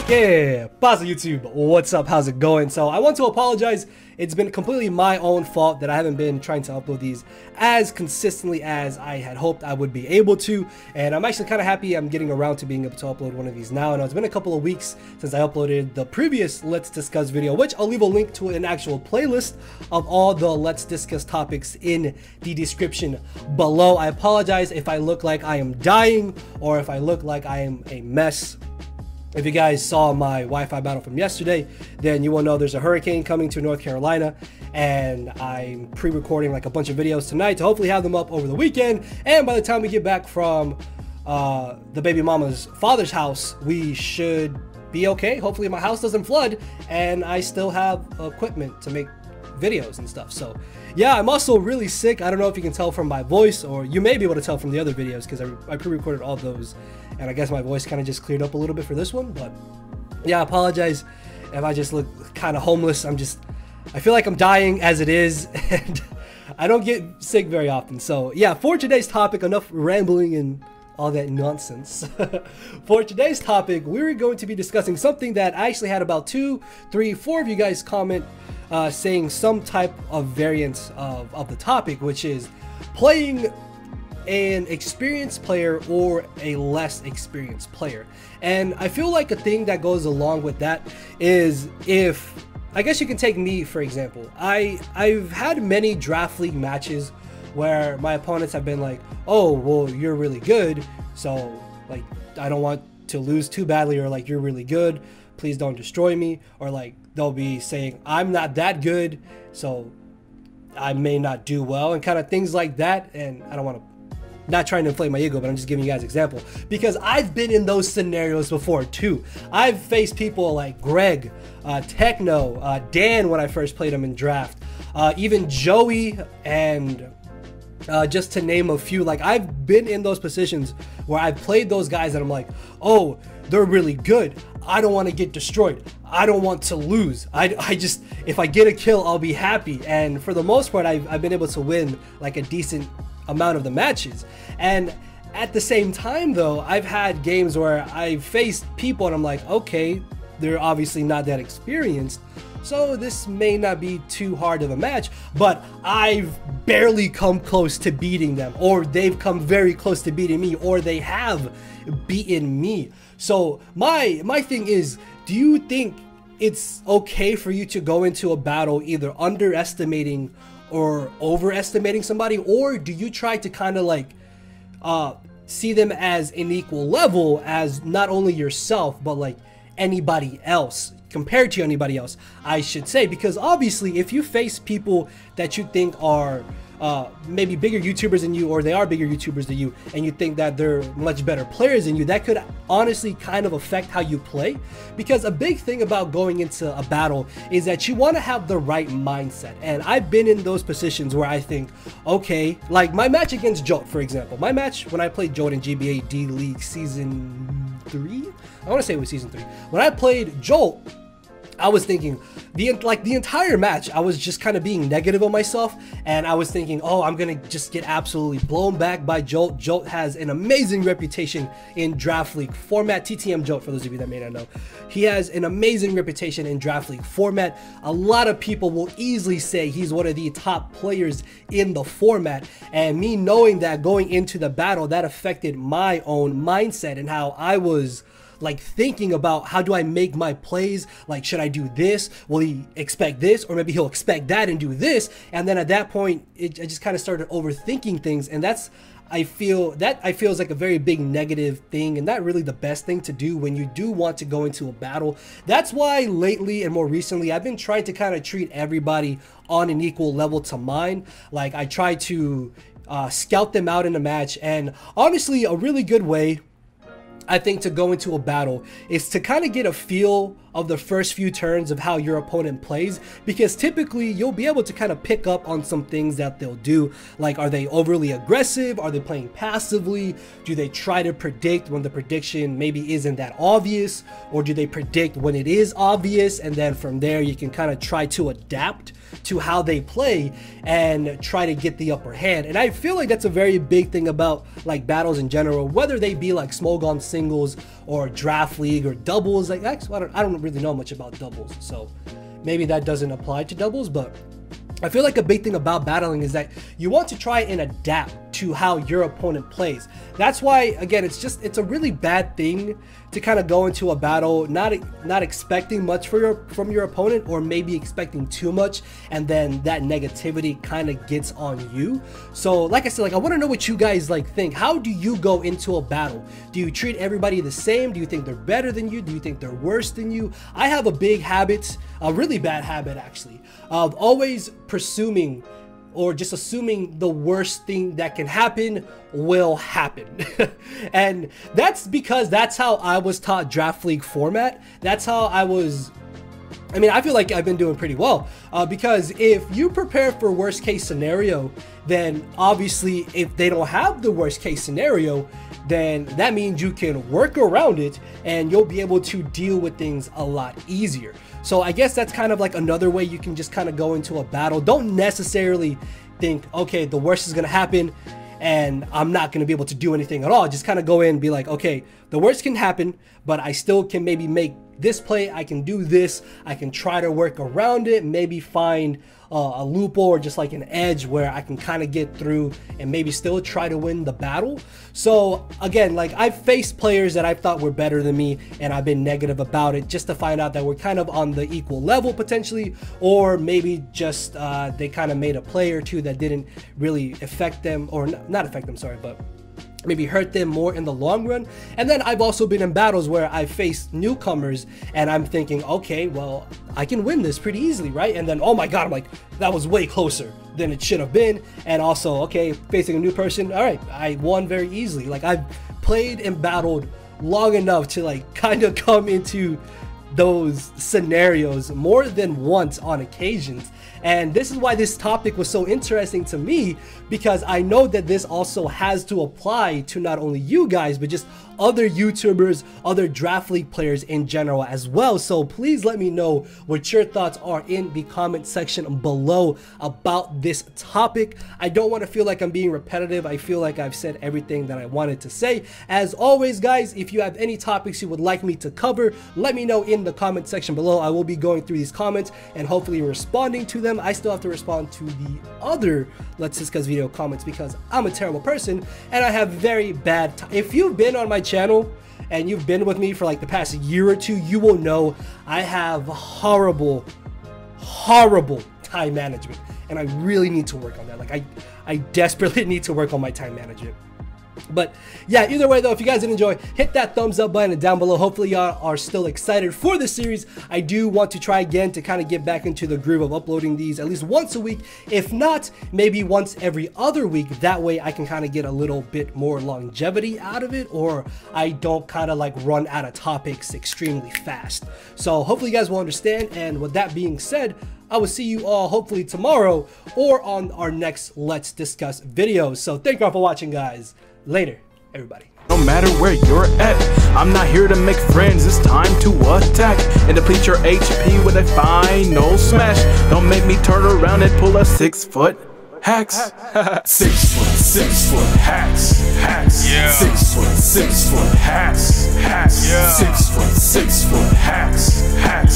Yeah, pasa YouTube, what's up, how's it going? So I want to apologize. It's been completely my own fault that I haven't been trying to upload these as consistently as I had hoped I would be able to, and I'm actually kind of happy I'm getting around to being able to upload one of these now. And it's been a couple of weeks since I uploaded the previous Let's Discuss video, which I'll leave a link to an actual playlist of all the Let's Discuss topics in the description below. I apologize if I look like I am dying or if I look like I am a mess. If you guys saw my Wi-Fi battle from yesterday, then you will know there's a hurricane coming to North Carolina, and I'm pre-recording like a bunch of videos tonight to hopefully have them up over the weekend. And by the time we get back from the baby mama's father's house, we should be okay. Hopefully my house doesn't flood and I still have equipment to make videos and stuff. So yeah, I'm also really sick. I don't know if you can tell from my voice, or you may be able to tell from the other videos because I pre-recorded all those, and I guess my voice kind of just cleared up a little bit for this one. But yeah, I apologize if I just look kind of homeless. I feel like I'm dying as it is, and I don't get sick very often. So yeah, for today's topic, enough rambling and all that nonsense. For today's topic, we're going to be discussing something that I actually had about 2, 3, 4 of you guys comment saying some type of variance of the topic, which is playing an experienced player or a less experienced player. And I feel like a thing that goes along with that is, if I guess you can take me for example. I've had many draft league matches where my opponents have been like, oh well, you're really good, so like I don't want to lose too badly, or like, you're really good, please don't destroy me, or like they'll be saying I'm not that good, so I may not do well, and kind of things like that. And I don't want to, not trying to inflate my ego, but I'm just giving you guys an example because I've been in those scenarios before too. I've faced people like Greg, Techno, Dan when I first played him in draft, even Joey, and just to name a few. Like, I've been in those positions where I've played those guys and I'm like, oh, they're really good, I don't want to get destroyed, I don't want to lose, I just, if I get a kill I'll be happy. And for the most part I've been able to win like a decent amount of the matches. And at the same time though, I've had games where I've faced people and I'm like, okay, they're obviously not that experienced, so this may not be too hard of a match, but I've barely come close to beating them, or they've come very close to beating me, or they have beaten me. So my thing is, do you think it's okay for you to go into a battle either underestimating or overestimating somebody, or do you try to kind of like see them as an equal level as not only yourself but like anybody else, compared to anybody else, I should say? Because obviously if you face people that you think are maybe bigger YouTubers than you, or they are bigger YouTubers than you, and you think that they're much better players than you, that could honestly kind of affect how you play. Because a big thing about going into a battle is that you want to have the right mindset. And I've been in those positions where I think, okay, like my match against Jolt, for example, my match when I played Jolt in GBA D League season 3, I want to say it was season 3, when I played Jolt, I was thinking the entire match I was just kind of being negative on myself, and I was thinking, oh, I'm gonna just get absolutely blown back by Jolt. Jolt has an amazing reputation in draft league format. TTM Jolt, for those of you that may not know, he has an amazing reputation in draft league format. A lot of people will easily say he's one of the top players in the format, and me knowing that going into the battle, that affected my own mindset and how I was like thinking about, how do I make my plays? Like, should I do this? Will he expect this? Or maybe he'll expect that and do this. And then at that point, I just kind of started overthinking things. And I feel is like a very big negative thing, and not really the best thing to do when you do want to go into a battle. That's why lately and more recently, I've been trying to kind of treat everybody on an equal level to mine. Like, I try to scout them out in a match. And honestly, a really good way, I think, to go into a battle is to kind of get a feel of the first few turns of how your opponent plays, because typically you'll be able to kind of pick up on some things that they'll do. Like, are they overly aggressive? Are they playing passively? Do they try to predict when the prediction maybe isn't that obvious? Or do they predict when it is obvious? And then from there you can kind of try to adapt to how they play and try to get the upper hand. And I feel like that's a very big thing about like battles in general, whether they be like Smogon singles or draft league or doubles. Like, actually, I don't really know much about doubles, so maybe that doesn't apply to doubles, but I feel like a big thing about battling is that you want to try and adapt to how your opponent plays. That's why, again, it's a really bad thing to kind of go into a battle not expecting much from your opponent, or maybe expecting too much, and then that negativity kind of gets on you. So like I said, like, I want to know what you guys like think. How do you go into a battle? Do you treat everybody the same? Do you think they're better than you? Do you think they're worse than you? I have a big habit, a really bad habit actually, of always presuming or just assuming the worst thing that can happen will happen. And that's because that's how I was taught draft league format. That's how I feel like I've been doing pretty well, because if you prepare for worst case scenario, then obviously if they don't have the worst case scenario, then that means you can work around it and you'll be able to deal with things a lot easier. So I guess that's kind of like another way you can just kind of go into a battle. Don't necessarily think, okay, the worst is going to happen and I'm not going to be able to do anything at all. Just kind of go in and be like, okay, the worst can happen, but I still can maybe make this play. I can do this. I can try to work around it, maybe find a loophole or just like an edge where I can kind of get through and maybe still try to win the battle. So again, like, I've faced players that I thought were better than me and I've been negative about it, just to find out that we're kind of on the equal level potentially, or maybe just they kind of made a play or two that didn't really affect them, or not affect them, sorry, but maybe hurt them more in the long run. And then I've also been in battles where I faced newcomers and I'm thinking, okay, well, I can win this pretty easily, right? And then, oh my god, I'm like, that was way closer than it should have been. And also, okay, facing a new person, all right, I won very easily. Like, I've played and battled long enough to like kind of come into those scenarios more than once on occasions. And this is why this topic was so interesting to me, because I know that this also has to apply to not only you guys, but just other YouTubers, other draft league players in general as well. So please let me know what your thoughts are in the comment section below about this topic. I don't want to feel like I'm being repetitive. I feel like I've said everything that I wanted to say. As always, guys, if you have any topics you would like me to cover, let me know in the comment section below. I will be going through these comments and hopefully responding to them. I still have to respond to the other Let's Discuss video comments because I'm a terrible person and I have very bad if you've been on my channel and you've been with me for like the past year or two, you will know I have horrible time management, and I really need to work on that. Like, I desperately need to work on my time management. But yeah, either way though, if you guys did enjoy, hit that thumbs up button down below. Hopefully y'all are still excited for the series. I do want to try again to kind of get back into the groove of uploading these at least once a week, if not maybe once every other week. That way I can kind of get a little bit more longevity out of it, or I don't kind of like run out of topics extremely fast. So hopefully you guys will understand, and with that being said, I will see you all hopefully tomorrow or on our next Let's Discuss video. So thank you all for watching, guys. Later, everybody. No matter where you're at, I'm not here to make friends, it's time to attack and deplete your HP with a final smash. Don't make me turn around and pull a 6 foot hacks. 6 foot hacks, yeah. 6 foot hacks, yeah. 6 foot hacks.